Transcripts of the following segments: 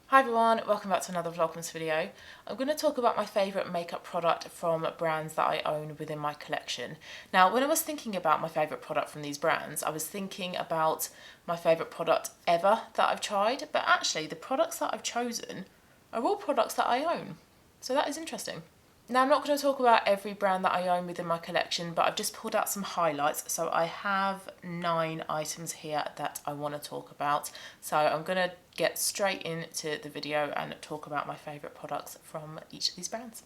Hi everyone, welcome back to another Vlogmas video. I'm going to talk about my favourite makeup product from brands that I own within my collection. Now, when I was thinking about my favourite product from these brands, I was thinking about my favourite product ever that I've tried, but actually the products that I've chosen are all products that I own. So that is interesting. Now, I'm not going to talk about every brand that I own within my collection, but I've just pulled out some highlights. So I have 9 items here that I want to talk about. So I'm going to get straight into the video and talk about my favourite products from each of these brands.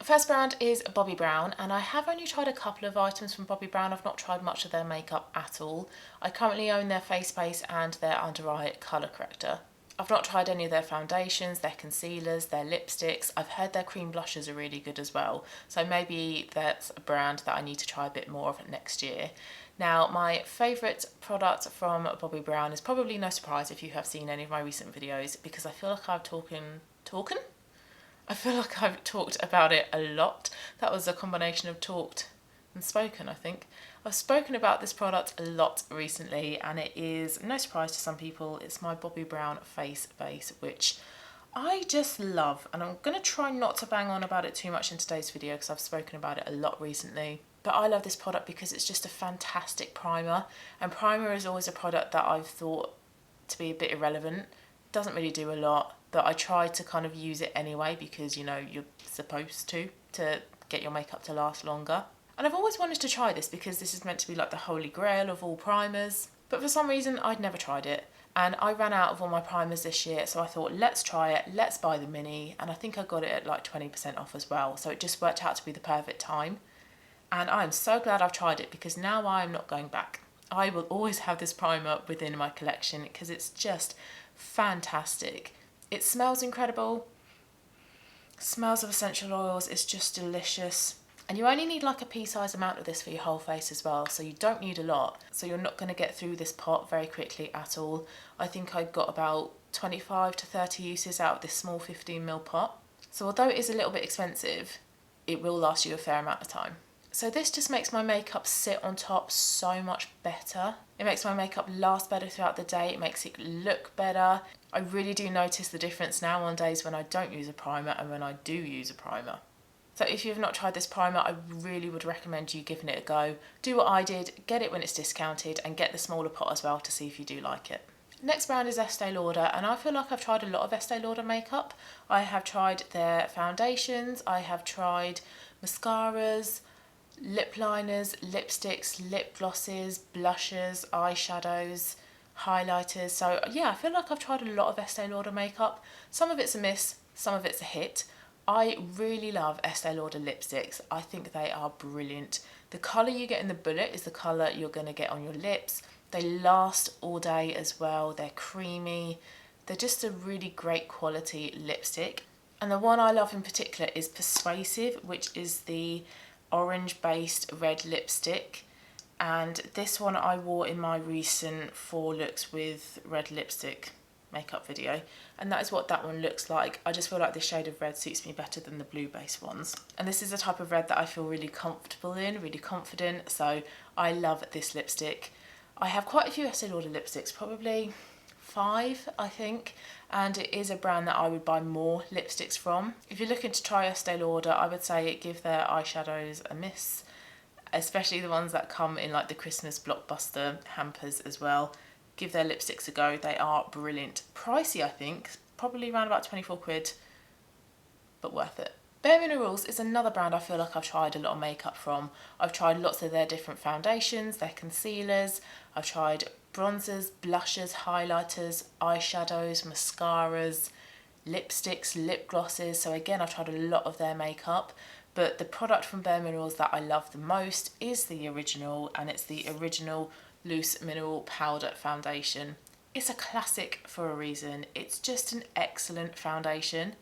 First brand is Bobbi Brown, and I have only tried a couple of items from Bobbi Brown. I've not tried much of their makeup at all. I currently own their face base and their under eye colour corrector. I've not tried any of their foundations, their concealers, their lipsticks. I've heard their cream blushes are really good as well. So maybe that's a brand that I need to try a bit more of next year. Now, my favourite product from Bobbi Brown is probably no surprise if you have seen any of my recent videos, because I feel like I've talked about it a lot. That was a combination of talked and spoken, I think. I've spoken about this product a lot recently, and it is no surprise to some people. It's my Bobbi Brown face base, which I just love, and I'm going to try not to bang on about it too much in today's video because I've spoken about it a lot recently. But I love this product because it's just a fantastic primer, and primer is always a product that I've thought to be a bit irrelevant. It doesn't really do a lot, but I try to kind of use it anyway because, you know, you're supposed to get your makeup to last longer. And I've always wanted to try this because this is meant to be like the holy grail of all primers, but for some reason I'd never tried it. And I ran out of all my primers this year, so I thought, let's try it, let's buy the mini, and I think I got it at like 20% off as well, so it just worked out to be the perfect time. And I'm so glad I've tried it because now I'm not going back. I will always have this primer within my collection because it's just fantastic. It smells incredible, smells of essential oils, it's just delicious. And you only need like a pea-sized amount of this for your whole face as well, so you don't need a lot. So you're not going to get through this pot very quickly at all. I think I got about 25 to 30 uses out of this small 15ml pot. So although it is a little bit expensive, it will last you a fair amount of time. So this just makes my makeup sit on top so much better. It makes my makeup last better throughout the day. It makes it look better. I really do notice the difference now on days when I don't use a primer and when I do use a primer. So if you've not tried this primer, I really would recommend you giving it a go. Do what I did, get it when it's discounted, and get the smaller pot as well to see if you do like it. Next brand is Este Lauder, and I feel like I've tried a lot of Este Lauder makeup. I have tried their foundations, I have tried mascaras, lip liners, lipsticks, lip glosses, blushes, eyeshadows, highlighters. So yeah, I feel like I've tried a lot of Este Lauder makeup. Some of it's a miss, some of it's a hit. I really love Este Lauder lipsticks. I think they are brilliant. The colour you get in the bullet is the colour you're going to get on your lips. They last all day as well. They're creamy. They're just a really great quality lipstick. And the one I love in particular is Persuasive, which is the orange-based red lipstick. And this one I wore in my recent 4 looks with red lipstick makeup video, and that is what that one looks like. I just feel like this shade of red suits me better than the blue base ones, and this is a type of red that I feel really comfortable in, really confident, so I love this lipstick. I have quite a few Este Lauder lipsticks, probably 5 I think, and it is a brand that I would buy more lipsticks from. If you're looking to try Este Lauder, I would say give their eyeshadows a miss, especially the ones that come in like the Christmas blockbuster hampers as well. Give their lipsticks a go, they are brilliant. Pricey I think, probably around about 24 quid, but worth it. bareMinerals is another brand I feel like I've tried a lot of makeup from. I've tried lots of their different foundations, their concealers, I've tried bronzers, blushes, highlighters, eyeshadows, mascaras, lipsticks, lip glosses. So again, I've tried a lot of their makeup, but the product from bareMinerals that I love the most is the original, and it's the original Loose Mineral Powder Foundation. It's a classic for a reason. It's just an excellent foundation.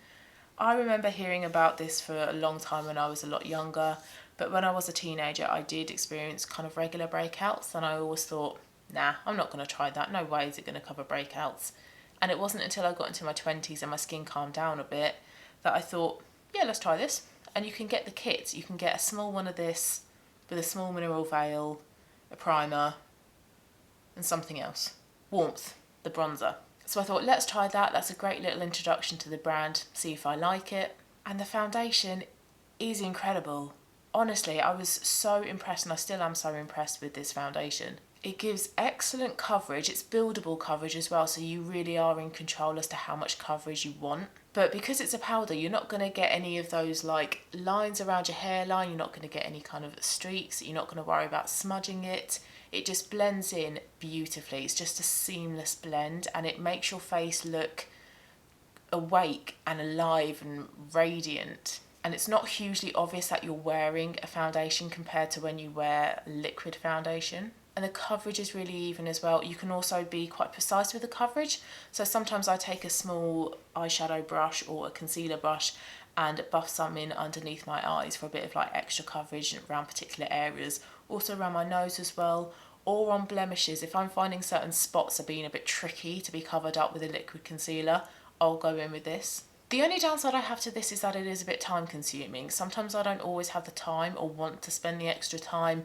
I remember hearing about this for a long time when I was a lot younger, but when I was a teenager I did experience kind of regular breakouts, and I always thought, nah, I'm not going to try that, no way is it going to cover breakouts. And it wasn't until I got into my 20s and my skin calmed down a bit that I thought, yeah, let's try this. And you can get the kit. You can get a small one of this with a small mineral veil, a primer, and something else. Warmth, the bronzer. So I thought, let's try that. That's a great little introduction to the brand, see if I like it. And the foundation is incredible. Honestly, I was so impressed, and I still am so impressed with this foundation. It gives excellent coverage. It's buildable coverage as well, so you really are in control as to how much coverage you want. But because it's a powder, you're not going to get any of those like lines around your hairline. You're not going to get any kind of streaks. You're not going to worry about smudging it. It just blends in beautifully. It's just a seamless blend, and it makes your face look awake and alive and radiant. And it's not hugely obvious that you're wearing a foundation compared to when you wear liquid foundation. And the coverage is really even as well. You can also be quite precise with the coverage. So sometimes I take a small eyeshadow brush or a concealer brush and buff some in underneath my eyes for a bit of like extra coverage around particular areas. Also around my nose as well, or on blemishes. If I'm finding certain spots are being a bit tricky to be covered up with a liquid concealer, I'll go in with this. The only downside I have to this is that it is a bit time consuming. Sometimes I don't always have the time or want to spend the extra time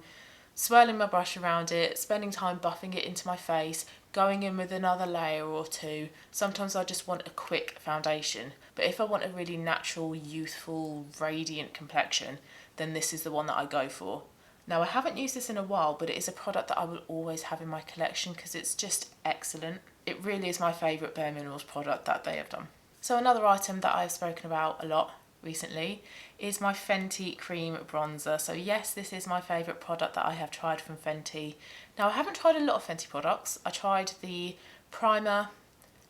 swirling my brush around it, spending time buffing it into my face, going in with another layer or two. Sometimes I just want a quick foundation. But if I want a really natural, youthful, radiant complexion, then this is the one that I go for. Now, I haven't used this in a while, but it is a product that I will always have in my collection because it's just excellent. It really is my favourite bareMinerals product that they have done. So another item that I've spoken about a lot recently is my Fenty cream bronzer. So yes, this is my favourite product that I have tried from Fenty. Now, I haven't tried a lot of Fenty products. I tried the primer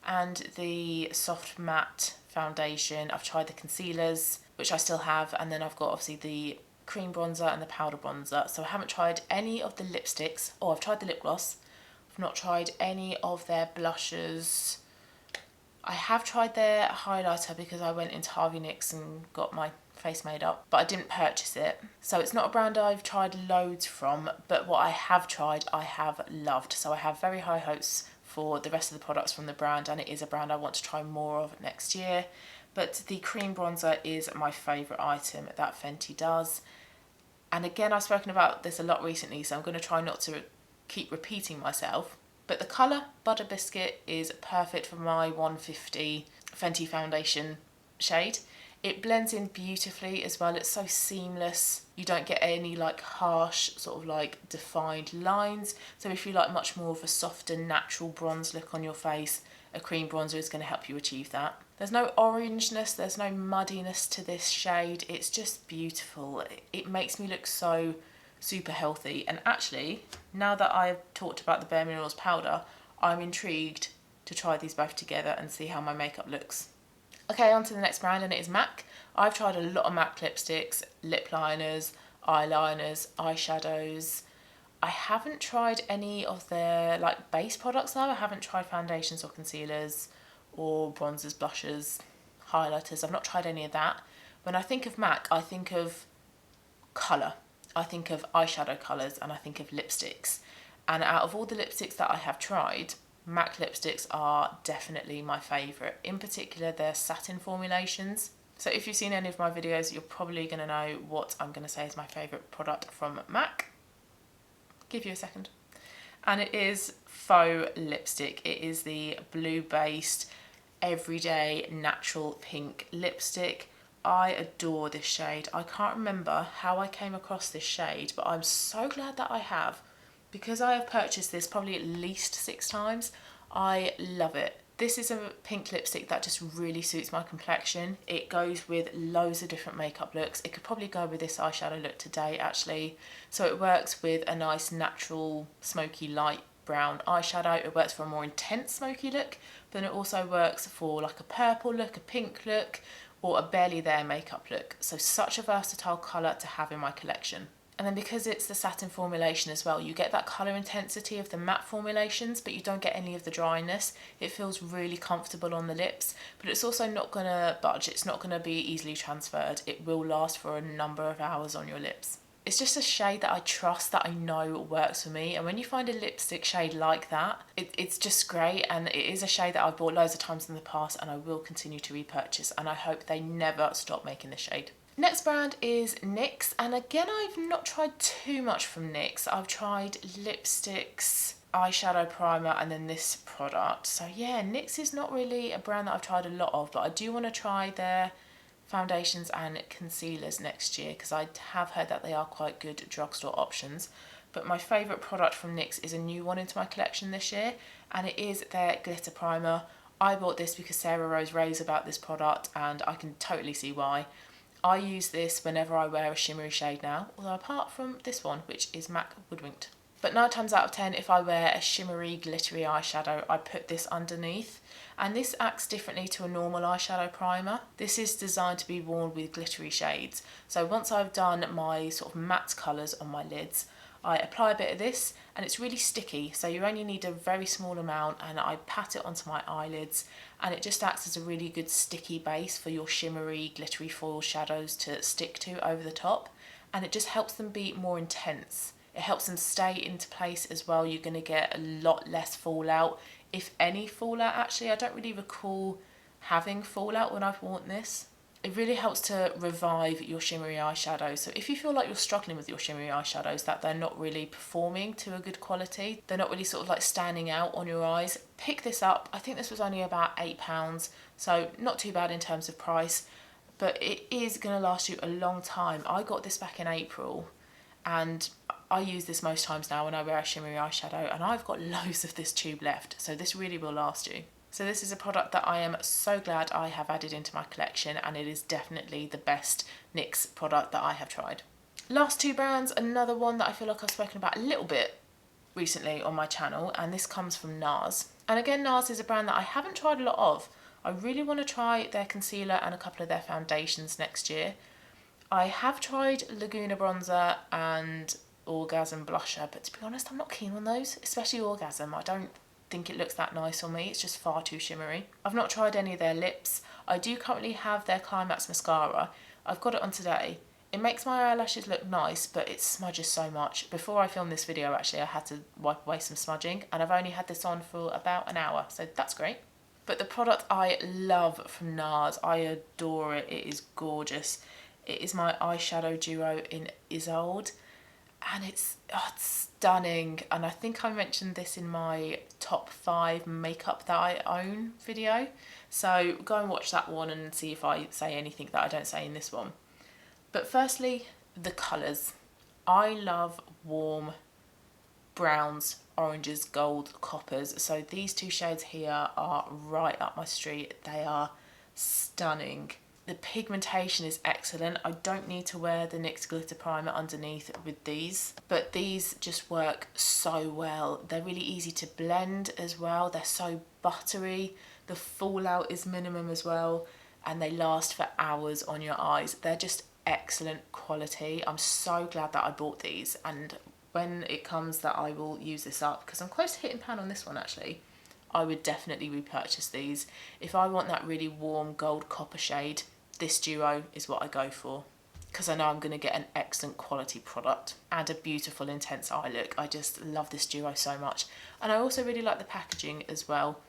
and the soft matte foundation. I've tried the concealers, which I still have, and then I've got obviously the cream bronzer and the powder bronzer. So I haven't tried any of the lipsticks. Oh, I've tried the lip gloss. I've not tried any of their blushes. I have tried their highlighter because I went into Harvey Nicks and got my face made up, but I didn't purchase it. So it's not a brand I've tried loads from, but what I have tried, I have loved. So I have very high hopes for the rest of the products from the brand, and it is a brand I want to try more of next year. But the cream bronzer is my favourite item that Fenty does. And again, I've spoken about this a lot recently, so I'm going to try not to keep repeating myself. But the colour, Butter Biscuit, is perfect for my 150 Fenty foundation shade. It blends in beautifully as well. It's so seamless. You don't get any like harsh sort of like defined lines. So if you like much more of a softer natural bronze look on your face, a cream bronzer is going to help you achieve that. There's no orangeness, there's no muddiness to this shade. It's just beautiful. It makes me look so super healthy. And actually, now that I've talked about the bareMinerals powder, I'm intrigued to try these both together and see how my makeup looks. Okay, on to the next brand, and it is MAC. I've tried a lot of MAC lipsticks, lip liners, eyeliners, eyeshadows. I haven't tried any of their like base products though. I haven't tried foundations or concealers or bronzers, blushes, highlighters. I've not tried any of that. When I think of MAC, I think of colour. I think of eyeshadow colours and I think of lipsticks. And out of all the lipsticks that I have tried, MAC lipsticks are definitely my favourite. In particular, their satin formulations. So if you've seen any of my videos, you're probably going to know what I'm going to say is my favourite product from MAC. Give you a second. And it is Faux lipstick. It is the blue-based, everyday, natural pink lipstick. I adore this shade. I can't remember how I came across this shade, but I'm so glad that I have, because I have purchased this probably at least 6 times. I love it. This is a pink lipstick that just really suits my complexion. It goes with loads of different makeup looks. It could probably go with this eyeshadow look today actually. So it works with a nice natural smoky light brown eyeshadow. It works for a more intense smoky look, but then it also works for like a purple look, a pink look, or a barely there makeup look. So such a versatile colour to have in my collection. And then because it's the satin formulation as well, you get that colour intensity of the matte formulations, but you don't get any of the dryness. It feels really comfortable on the lips, but it's also not going to budge. It's not going to be easily transferred. It will last for a number of hours on your lips. It's just a shade that I trust, that I know works for me. And when you find a lipstick shade like that, it's just great. And it is a shade that I've bought loads of times in the past and I will continue to repurchase. And I hope they never stop making this shade. Next brand is NYX, and again I've not tried too much from NYX. I've tried lipsticks eyeshadow primer and then this product. So yeah, NYX is not really a brand that I've tried a lot of, but I do want to try their foundations and concealers next year because I have heard that they are quite good drugstore options. But my favourite product from NYX is a new one into my collection this year, and it is their glitter primer. I bought this because Sarah Rose raves about this product and I can totally see why. I use this whenever I wear a shimmery shade now, although apart from this one, which is MAC Woodwinked. But 9 times out of 10, if I wear a shimmery, glittery eyeshadow, I put this underneath. And this acts differently to a normal eyeshadow primer. This is designed to be worn with glittery shades. So once I've done my sort of matte colours on my lids, I apply a bit of this and it's really sticky. So you only need a very small amount, and I pat it onto my eyelids, and it just acts as a really good sticky base for your shimmery, glittery foil shadows to stick to over the top. And it just helps them be more intense. It helps them stay into place as well. You're going to get a lot less fallout, if any fallout actually. I don't really recall having fallout when I've worn this. It really helps to revive your shimmery eyeshadows. So if you feel like you're struggling with your shimmery eyeshadows, that they're not really performing to a good quality, they're not really sort of like standing out on your eyes, pick this up. I think this was only about £8, so not too bad in terms of price, but it is going to last you a long time. I got this back in April, and I use this most times now when I wear a shimmery eyeshadow, and I've got loads of this tube left, so this really will last you. So this is a product that I am so glad I have added into my collection, and it is definitely the best NYX product that I have tried. Last two brands, another one that I feel like I've spoken about a little bit recently on my channel, and this comes from Nars. And again, Nars is a brand that I haven't tried a lot of. I really want to try their concealer and a couple of their foundations next year. I have tried Laguna Bronzer and Orgasm Blusher, but to be honest, I'm not keen on those, especially Orgasm. I don't think it looks that nice on me. It's just far too shimmery. I've not tried any of their lips. I do currently have their Climax mascara. I've got it on today. It makes my eyelashes look nice, but it smudges so much. Before I filmed this video, actually, I had to wipe away some smudging, and I've only had this on for about an hour, so that's great. But the product I love from Nars, I adore it. It is gorgeous. It is my eyeshadow duo in Isolde, and it's stunning. And I think I mentioned this in my top 5 makeup that I own video, so go and watch that one and see if I say anything that I don't say in this one. But firstly, the colours. I love warm browns, oranges, gold, coppers. So these two shades here are right up my street. They are stunning. The pigmentation is excellent. I don't need to wear the NYX Glitter Primer underneath with these, but these just work so well. They're really easy to blend as well. They're so buttery. The fallout is minimum as well, and they last for hours on your eyes. They're just excellent quality. I'm so glad that I bought these, and when it comes that I will use this up, because I'm close to hitting pan on this one actually, I would definitely repurchase these. If I want that really warm gold copper shade, this duo is what I go for, because I know I'm going to get an excellent quality product and a beautiful intense eye look. I just love this duo so much, and I also really like the packaging as well.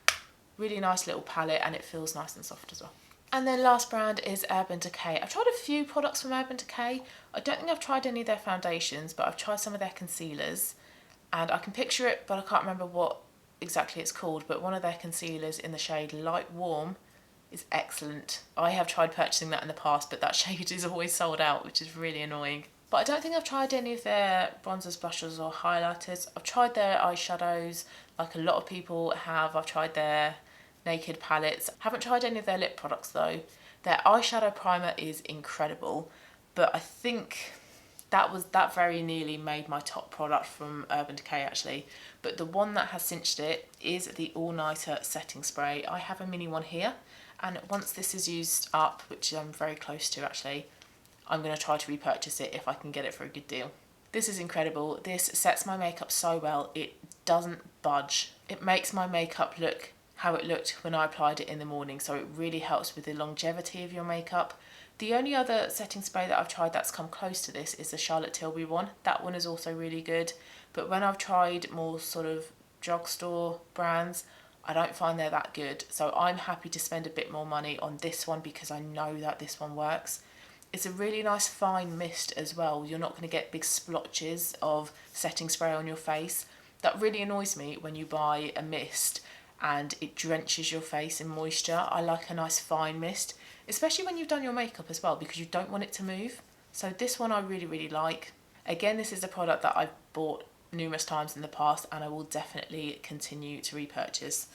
Really nice little palette, and it feels nice and soft as well. And then last brand is Urban Decay. I've tried a few products from Urban Decay. I don't think I've tried any of their foundations, but I've tried some of their concealers, and I can picture it, but I can't remember what exactly it's called. But one of their concealers in the shade Light Warm is excellent. I have tried purchasing that in the past, but that shade is always sold out, which is really annoying. But I don't think I've tried any of their bronzers, blushers or highlighters. I've tried their eyeshadows, like a lot of people have. I've tried their Naked palettes. Haven't tried any of their lip products though. Their eyeshadow primer is incredible, but I think that very nearly made my top product from Urban Decay actually. But the one that has cinched it is the All Nighter setting spray. I have a mini one here, and once this is used up, which I'm very close to actually, I'm going to try to repurchase it if I can get it for a good deal. This is incredible. This sets my makeup so well. It doesn't budge. It makes my makeup look how it looked when I applied it in the morning, so it really helps with the longevity of your makeup. The only other setting spray that I've tried that's come close to this is the Charlotte Tilbury one. That one is also really good, but when I've tried more sort of drugstore brands, I don't find they're that good, so I'm happy to spend a bit more money on this one because I know that this one works. It's a really nice fine mist as well. You're not going to get big splotches of setting spray on your face. That really annoys me when you buy a mist and it drenches your face in moisture. I like a nice fine mist, especially when you've done your makeup as well, because you don't want it to move. So this one I really, really like. Again, this is a product that I've bought numerous times in the past and I will definitely continue to repurchase.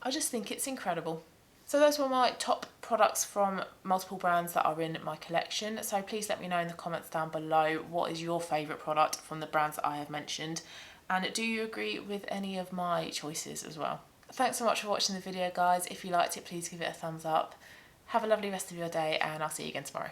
I just think it's incredible. So those were my top products from multiple brands that are in my collection. So please let me know in the comments down below, what is your favourite product from the brands that I have mentioned, and do you agree with any of my choices as well? Thanks so much for watching the video, guys. If you liked it, please give it a thumbs up. Have a lovely rest of your day and I'll see you again tomorrow.